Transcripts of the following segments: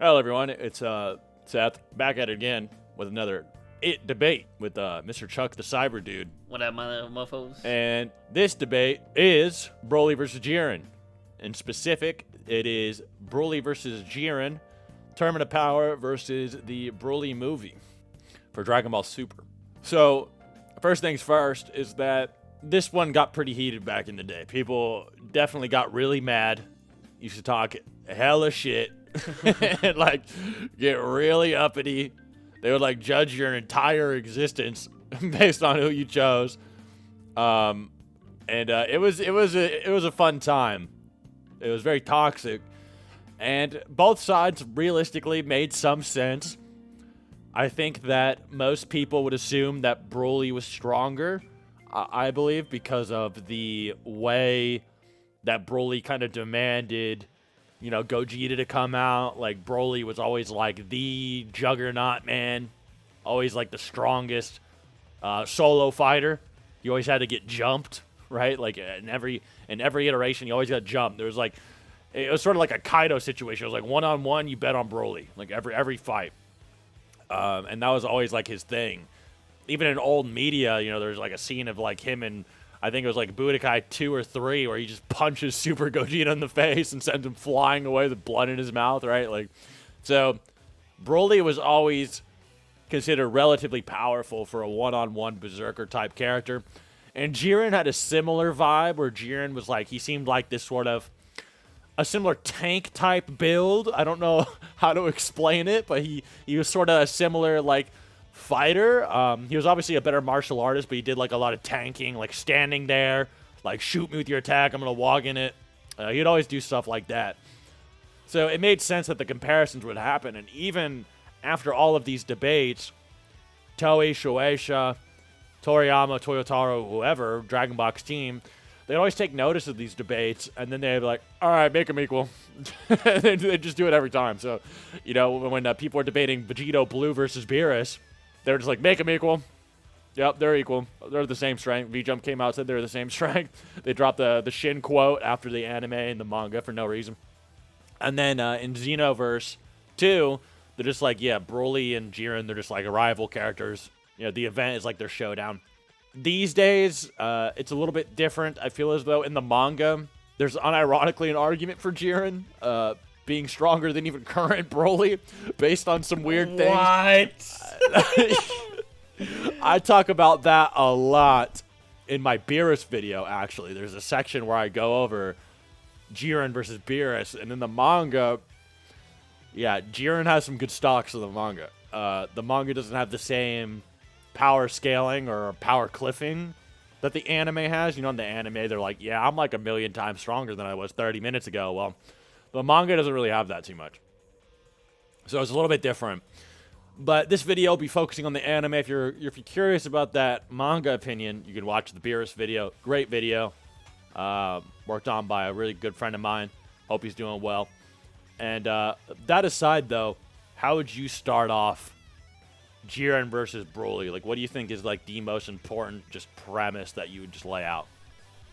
Hello, everyone. It's Seth back at it again with another debate with Mr. Chuck the Cyber Dude. What up, mofos? And this debate is Broly versus Jiren. In specific, it is Broly versus Jiren, Tournament of Power versus the Broly movie for Dragon Ball Super. So, first things first is that this one got pretty heated back in the day. People definitely got really mad. Used to talk hella shit. And like get really uppity. They would like judge your entire existence based on who you chose. It was a fun time. It was very toxic, and both sides realistically made some sense. I think that most people would assume that Broly was stronger. I believe because of the way that Broly kind of demanded, Gogeta to come out. Like, Broly was always, like, the juggernaut, man. Always, like, the strongest solo fighter. You always had to get jumped, right? Like, in every iteration, you always got jumped. There was, like, it was sort of like a Kaido situation. It was, like, one-on-one, you bet on Broly. Like, every fight. And that was always, like, his thing. Even in old media, there's, like, a scene of, like, him and I think it was like Budokai 2 or 3 where he just punches Super Gogeta in the face and sends him flying away with blood in his mouth, right? Like, so Broly was always considered relatively powerful for a one-on-one berserker type character. And Jiren had a similar vibe where Jiren was like, he seemed like this sort of a similar tank type build. I don't know how to explain it, but he was sort of a similar like fighter. He was obviously a better martial artist, but he did like a lot of tanking, like standing there, like shoot me with your attack, I'm gonna walk in it. He'd always do stuff like that. So it made sense that the comparisons would happen. And even after all of these debates, Toei, Shueisha, Toriyama, Toyotaro, whoever, Dragon Box team, they'd always take notice of these debates, and then they'd be like, all right, make them equal. They just do it every time. So, when people are debating Vegito Blue versus Beerus, they're just like, make them equal. Yep, they're equal. They're the same strength. V-Jump came out and said they're the same strength. They dropped the Shin quote after the anime and the manga for no reason. And then in Xenoverse 2, they're just like, yeah, Broly and Jiren, they're just like rival characters. The event is like their showdown. These days, it's a little bit different. I feel as though in the manga, there's unironically an argument for Jiren being stronger than even current Broly based on some weird things. What? I talk about that a lot in my Beerus video, actually. There's a section where I go over Jiren versus Beerus, and in the manga, yeah, Jiren has some good stocks in the manga. The manga doesn't have the same power scaling or power cliffing that the anime has. In the anime, they're like, yeah, I'm like 1,000,000 times stronger than I was 30 minutes ago. Well, the manga doesn't really have that too much. So it's a little bit different. But this video will be focusing on the anime. If you're curious about that manga opinion, you can watch the Beerus video. Great video. Worked on by a really good friend of mine. Hope he's doing well. And that aside, though, how would you start off Jiren versus Broly? Like, what do you think is like the most important just premise that you would just lay out?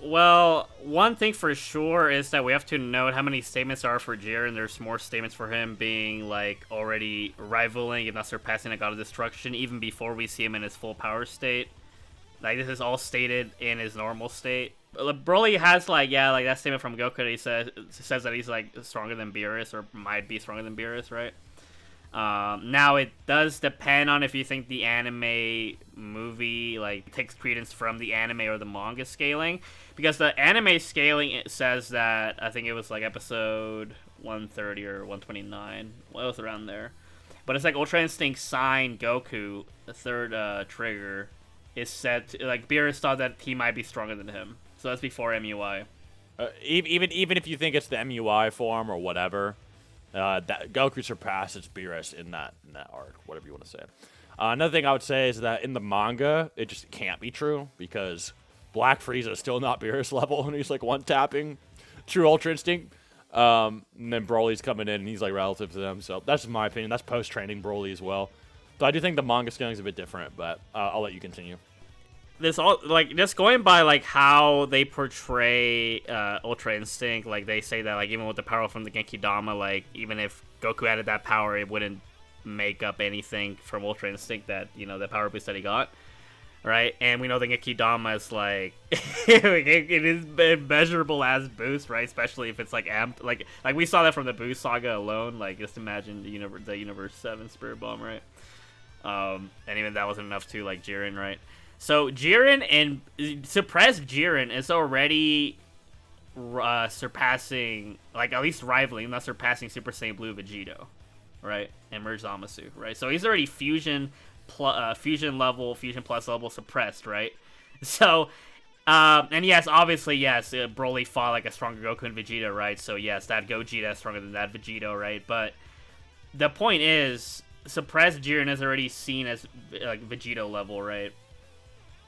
Well, one thing for sure is that we have to note how many statements are for Jiren. There's more statements for him being like already rivaling, if not surpassing, the God of Destruction, even before we see him in his full power state. Like, this is all stated in his normal state. Broly has that statement from Goku that he says that he's like stronger than Beerus, or might be stronger than Beerus, right? Now it does depend on if you think the anime movie takes credence from the anime or the manga scaling, because the anime scaling, it says that I think it was like episode 130 or 129, well, it was around there, but it's like Ultra Instinct Sign Goku, the third trigger, is said to, like, Beerus thought that he might be stronger than him, so that's before MUI. Even if you think it's the MUI form or whatever. That Goku surpasses Beerus in that arc, whatever you want to say. Another thing I would say is that in the manga, it just can't be true, because Black Frieza is still not Beerus level, and he's like one-tapping True Ultra Instinct. And then Broly's coming in, and he's like relative to them. So that's my opinion. That's post-training Broly as well. But I do think the manga scaling is a bit different, but I'll let you continue. this all like just going by like how they portray Ultra Instinct, like they say that like even with the power from the Genki Dama, like even if Goku added that power, it wouldn't make up anything from Ultra Instinct that the power boost that he got, right? And we know the Genki Dama is like it is immeasurable as boost, right? Especially if it's like amped, like we saw that from the Boost Saga alone. Like just imagine the Universe 7 Spirit Bomb, right? And even that wasn't enough to like Jiren, right? So Jiren and suppressed Jiren is already surpassing, like at least rivaling, not surpassing Super Saiyan Blue Vegito, right? And Merge Zamasu, right? So he's already fusion level, fusion plus level suppressed, right? So, and yes, obviously, yes, Broly fought like a stronger Goku and Vegeta, right? So yes, that Gogeta is stronger than that Vegito, right? But the point is, suppressed Jiren is already seen as like Vegito level, right?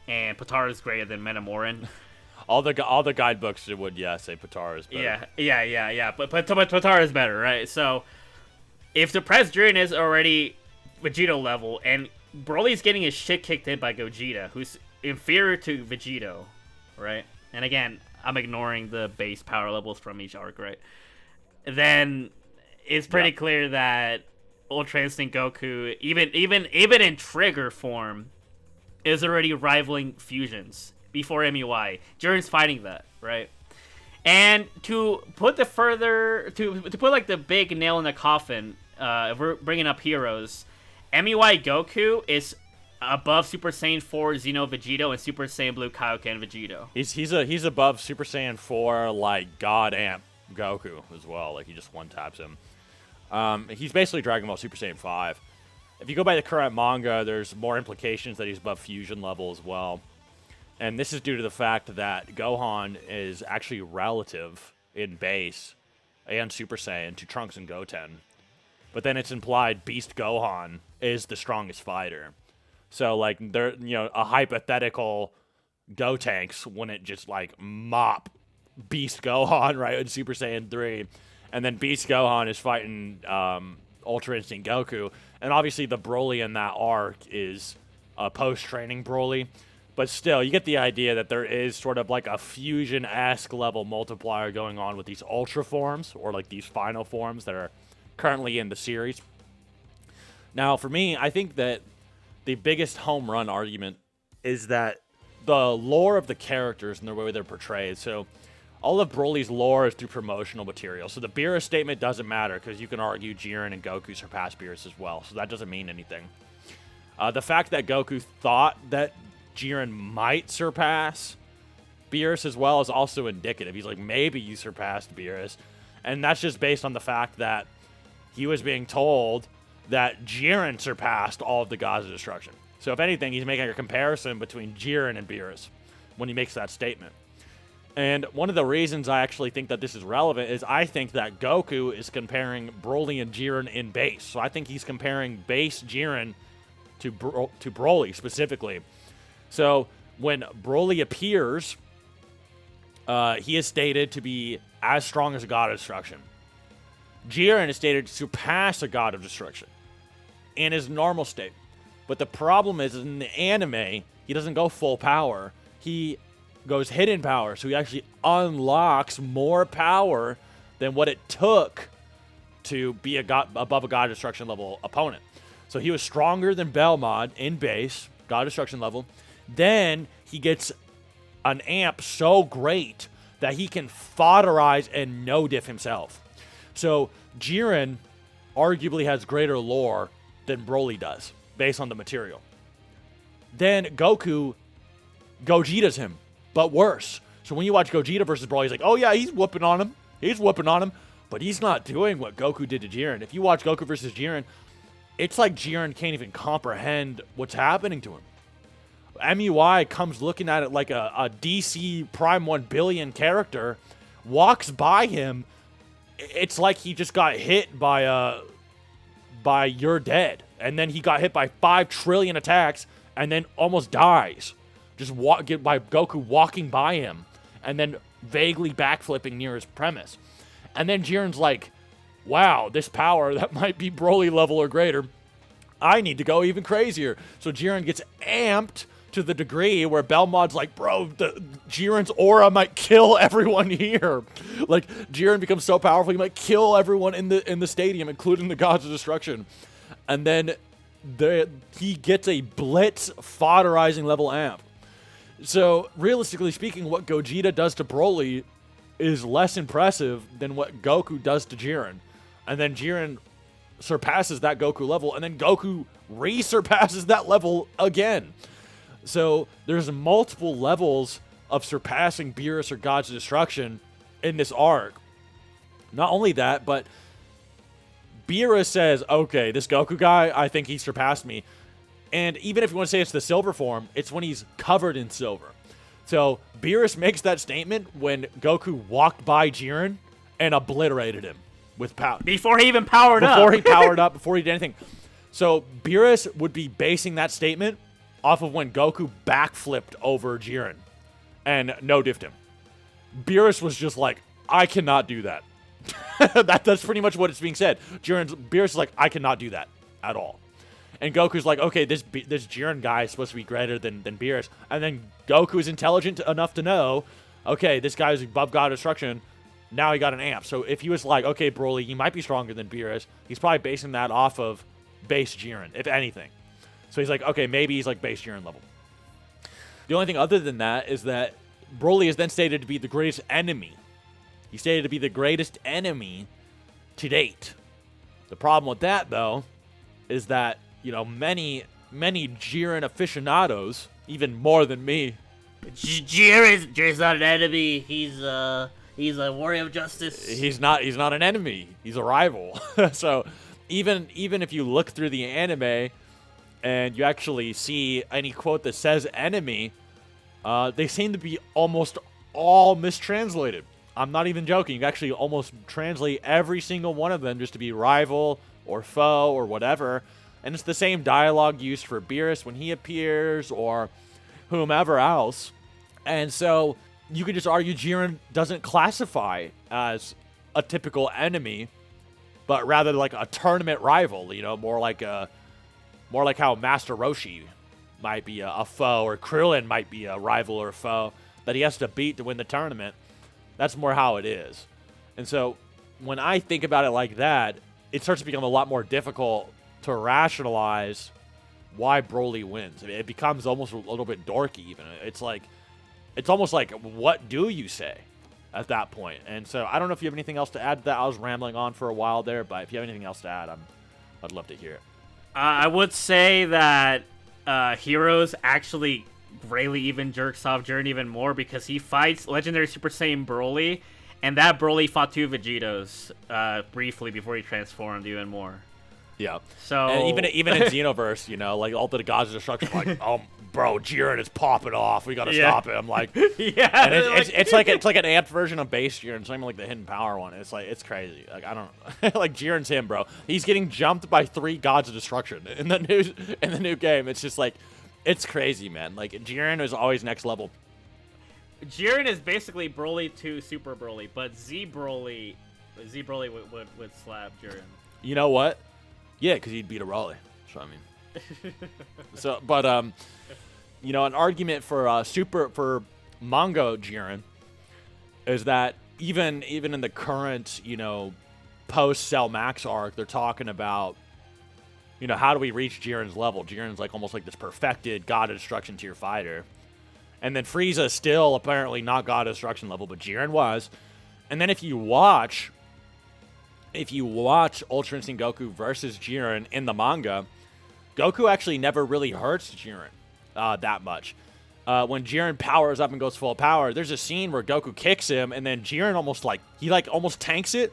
And Potara is greater than Metamoran. All the guidebooks would say Potara is better. Yeah. But Potara is better, right? So if suppressed Jiren is already Vegito level, and Broly's getting his shit kicked in by Gogeta, who's inferior to Vegito, right? And again, I'm ignoring the base power levels from each arc, right? Then it's pretty clear that Ultra Instinct Goku, even in Trigger form, is already rivaling fusions before MUI. Jiren's fighting that, right? And to put like the big nail in the coffin, if we're bringing up heroes, MUI Goku is above Super Saiyan 4 Xeno Vegito and Super Saiyan Blue Kaioken Vegito. He's above Super Saiyan 4 like God Amp Goku as well. Like he just one taps him. He's basically Dragon Ball Super Saiyan 5. If you go by the current manga, there's more implications that he's above fusion level as well. And this is due to the fact that Gohan is actually relative in base and Super Saiyan to Trunks and Goten. But then it's implied Beast Gohan is the strongest fighter. So, like, there, a hypothetical Gotenks wouldn't just, like, mop Beast Gohan, right, in Super Saiyan 3. And then Beast Gohan is fighting Ultra Instinct Goku. And obviously the Broly in that arc is a post-training Broly. But still, you get the idea that there is sort of like a fusion-esque level multiplier going on with these Ultra forms, or like these final forms that are currently in the series. Now, for me, I think that the biggest home run argument is that the lore of the characters and the way they're portrayed. So all of Broly's lore is through promotional material. So the Beerus statement doesn't matter because you can argue Jiren and Goku surpass Beerus as well. So that doesn't mean anything. The fact that Goku thought that Jiren might surpass Beerus as well is also indicative. He's like, maybe you surpassed Beerus. And that's just based on the fact that he was being told that Jiren surpassed all of the gods of destruction. So if anything, he's making a comparison between Jiren and Beerus when he makes that statement. And one of the reasons I actually think that this is relevant is I think that Goku is comparing Broly and Jiren in base. So I think he's comparing base Jiren to Broly specifically. So when Broly appears, he is stated to be as strong as a god of destruction. Jiren is stated to surpass a god of destruction in his normal state. But the problem is in the anime, he doesn't go full power. He goes hidden power, so he actually unlocks more power than what it took to be above a god of destruction level opponent. So he was stronger than Belmod in base, god of destruction level. Then he gets an amp so great that he can fodderize and no-diff himself. So Jiren arguably has greater lore than Broly does, based on the material. Then Goku Gogeta's him, but worse. So when you watch Gogeta versus Broly, he's like, oh yeah, he's whooping on him. But he's not doing what Goku did to Jiren. If you watch Goku versus Jiren, it's like Jiren can't even comprehend what's happening to him. MUI comes looking at it like a DC Prime 1 billion character, walks by him. It's like he just got hit by You're Dead. And then he got hit by 5 trillion attacks and then almost dies. Just by Goku walking by him and then vaguely backflipping near his premise. And then Jiren's like, wow, this power, that might be Broly level or greater. I need to go even crazier. So Jiren gets amped to the degree where Belmont's like, bro, Jiren's aura might kill everyone here. Like, Jiren becomes so powerful, he might kill everyone in the stadium, including the Gods of Destruction. And then he gets a Blitz fodderizing level amp. So, realistically speaking, what Gogeta does to Broly is less impressive than what Goku does to Jiren. And then Jiren surpasses that Goku level, and then Goku resurpasses that level again. So there's multiple levels of surpassing Beerus or Gods of Destruction in this arc. Not only that, but Beerus says, okay, this Goku guy, I think he surpassed me. And even if you want to say it's the silver form, it's when he's covered in silver. So Beerus makes that statement when Goku walked by Jiren and obliterated him with power. Before he even powered up. Before he powered up, before he did anything. So Beerus would be basing that statement off of when Goku backflipped over Jiren and no-diffed him. Beerus was just like, I cannot do that. That's pretty much what it's being said. Beerus is like, I cannot do that at all. And Goku's like, okay, this Jiren guy is supposed to be greater than Beerus. And then Goku is intelligent enough to know, okay, this guy is above God of Destruction. Now he got an amp. So if he was like, okay, Broly, you might be stronger than Beerus, he's probably basing that off of base Jiren, if anything. So he's like, okay, maybe he's like base Jiren level. The only thing other than that is that Broly is then stated to be the greatest enemy. He's stated to be the greatest enemy to date. The problem with that, though, is that, you know, many Jiren aficionados, even more than me. Jiren's not an enemy. He's a warrior of justice. He's not an enemy. He's a rival. So even if you look through the anime and you actually see any quote that says enemy, they seem to be almost all mistranslated. I'm not even joking. You actually almost translate every single one of them just to be rival or foe or whatever. And it's the same dialogue used for Beerus when he appears or whomever else. And so you could just argue Jiren doesn't classify as a typical enemy, but rather like a tournament rival, you know, more like how Master Roshi might be a foe, or Krillin might be a rival or a foe that he has to beat to win the tournament. That's more how it is. And so when I think about it like that, it starts to become a lot more difficult to rationalize why Broly wins. I mean, it becomes almost a little bit dorky even. It's almost like, what do you say at that point? And so I don't know if you have anything else to add to that. I was rambling on for a while there, but if you have anything else to add, I'd love to hear it. I would say that Heroes actually greatly even jerks off Jiren even more because he fights Legendary Super Saiyan Broly, and that Broly fought 2 Vegetos briefly before he transformed even more. Yeah. So and even in Xenoverse, you know, like all the Gods of Destruction, like, oh, bro, Jiren is popping off. We gotta stop it. I'm like, yeah. And it's like an amped version of base Jiren. It's not even like the hidden power one. It's like, it's crazy. Like, I don't like Jiren's him, bro. He's getting jumped by 3 Gods of Destruction in the new game. It's just like, it's crazy, man. Like, Jiren is always next level. Jiren is basically Broly to Super Broly, but Z Broly would slap Jiren. You know what? Yeah, because he'd beat a Broly. So I mean, but you know, an argument for Manga Jiren is that even in the current, you know, post Cell Max arc, they're talking about, you know, how do we reach Jiren's level? Jiren's like almost like this perfected God of Destruction tier fighter. And then Frieza is still apparently not God of Destruction level, but Jiren was. And then if you watch Ultra Instinct Goku versus Jiren in the manga, Goku actually never really hurts Jiren that much. When Jiren powers up and goes full power, there's a scene where Goku kicks him, and then Jiren almost tanks it.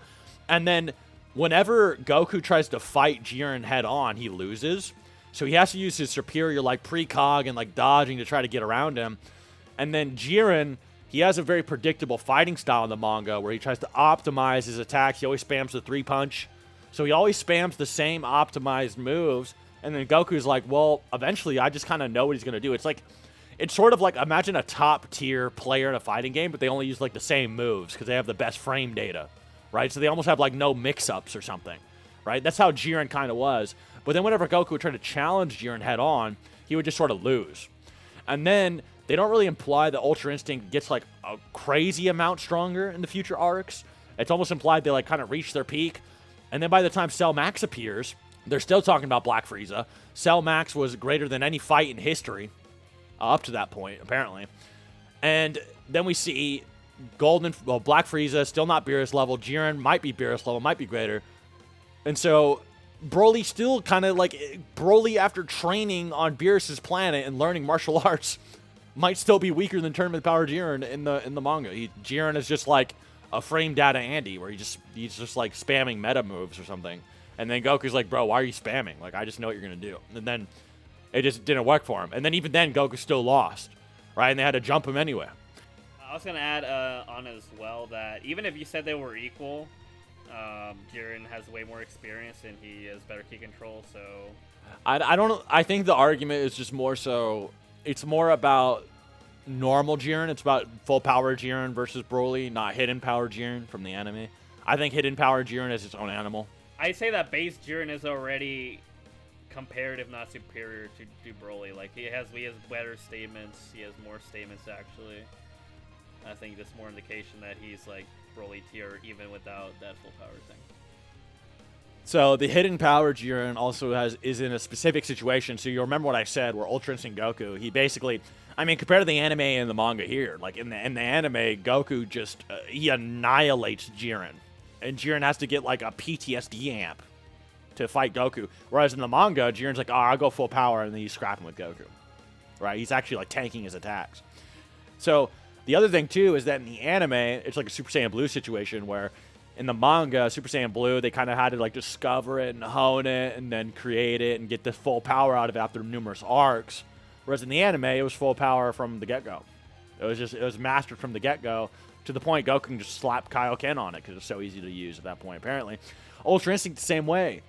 And then whenever Goku tries to fight Jiren head on, he loses. So he has to use his superior like precog and like dodging to try to get around him. And then Jiren, he has a very predictable fighting style in the manga where he tries to optimize his attacks. He always spams the 3-punch. So he always spams the same optimized moves. And then Goku's like, well, eventually I just kind of know what he's going to do. It's sort of like, imagine a top tier player in a fighting game, but they only use like the same moves because they have the best frame data, right? So they almost have like no mix-ups or something, right? That's how Jiren kind of was. But then whenever Goku would try to challenge Jiren head on, he would just sort of lose. And then they don't really imply that Ultra Instinct gets like a crazy amount stronger in the future arcs. It's almost implied they like kind of reach their peak. And then by the time Cell Max appears, they're still talking about Black Frieza. Cell Max was greater than any fight in history up to that point, apparently. And then we see Black Frieza, still not Beerus level. Jiren might be Beerus level, might be greater. And so Broly still kind of like, Broly after training on Beerus's planet and learning martial arts might still be weaker than Tournament Power Jiren in the manga. Jiren is just like a frame data Andy, where he's just like spamming meta moves or something. And then Goku's like, bro, why are you spamming? Like, I just know what you're going to do. And then it just didn't work for him. And then even then, Goku still lost, right? And they had to jump him anyway. I was going to add on as well that even if you said they were equal, Jiren has way more experience and he has better key control, so... I think the argument is just more so, it's more about normal Jiren. It's about full power Jiren versus Broly, not hidden power Jiren from the anime. I think hidden power Jiren is its own animal. I say that base Jiren is already comparative, not superior to Broly. Like, he has better statements. He has more statements, actually. I think that's more indication that he's like Broly tier even without that full power thing. So the hidden power Jiren also is in a specific situation. So you remember what I said, where Ultra Instinct Goku, he basically, I mean, compared to the anime and the manga here, like in the anime, Goku just he annihilates Jiren. And Jiren has to get like a PTSD amp to fight Goku. Whereas in the manga, Jiren's like, oh, I'll go full power, and then you scrap him with Goku. Right? He's actually like tanking his attacks. So the other thing too is that in the anime, it's like a Super Saiyan Blue situation where in the manga, Super Saiyan Blue, they kind of had to like discover it and hone it and then create it and get the full power out of it after numerous arcs. Whereas in the anime, it was full power from the get-go. It was mastered from the get-go, to the point Goku can just slap Kaioken on it because it's so easy to use at that point, apparently. Ultra Instinct the same way.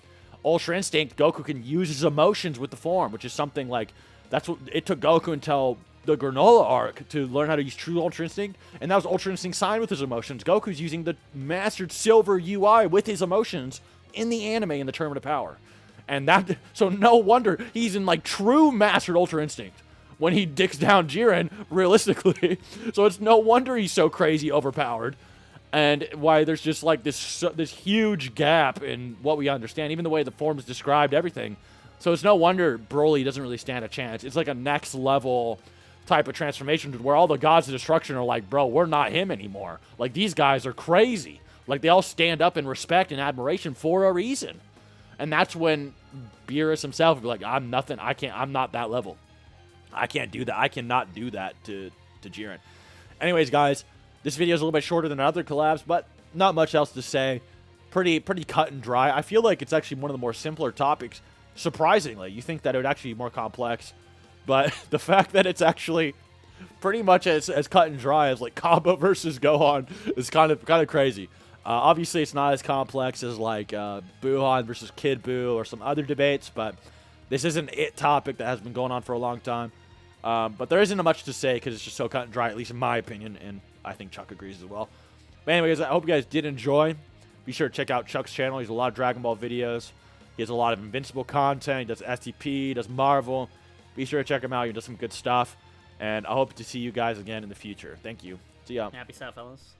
Ultra Instinct, Goku can use his emotions with the form, which is something like, that's what it took Goku until the Granola arc to learn how to use true Ultra Instinct, and that was Ultra Instinct signed with his emotions. Goku's using the mastered silver UI with his emotions in the anime in the Tournament of Power. And that, so no wonder he's in like true mastered Ultra Instinct when he dicks down Jiren, realistically. So it's no wonder he's so crazy overpowered, and why there's just like this huge gap in what we understand, even the way the form is described, everything. So it's no wonder Broly doesn't really stand a chance. It's like a next level type of transformation where all the gods of destruction are like, bro, we're not him anymore. Like, these guys are crazy. Like, they all stand up in respect and admiration for a reason. And that's when Beerus himself would be like, I'm nothing. I'm not that level. I can't do that. I cannot do that to Jiren. Anyways, guys, this video is a little bit shorter than other collabs, but not much else to say. Pretty cut and dry. I feel like it's actually one of the more simpler topics. Surprisingly, you think that it would actually be more complex, but the fact that it's actually pretty much as cut and dry as like Kaba versus Gohan is kind of crazy. Obviously, it's not as complex as like Buhan versus Kid Buu or some other debates, but this is an topic that has been going on for a long time. But there isn't much to say because it's just so cut and dry, at least in my opinion, and I think Chuck agrees as well. But anyways, I hope you guys did enjoy. Be sure to check out Chuck's channel. He has a lot of Dragon Ball videos. He has a lot of Invincible content. He does STP, he does Marvel. Be sure to check him out. He does some good stuff. And I hope to see you guys again in the future. Thank you. See ya. Happy South, fellas.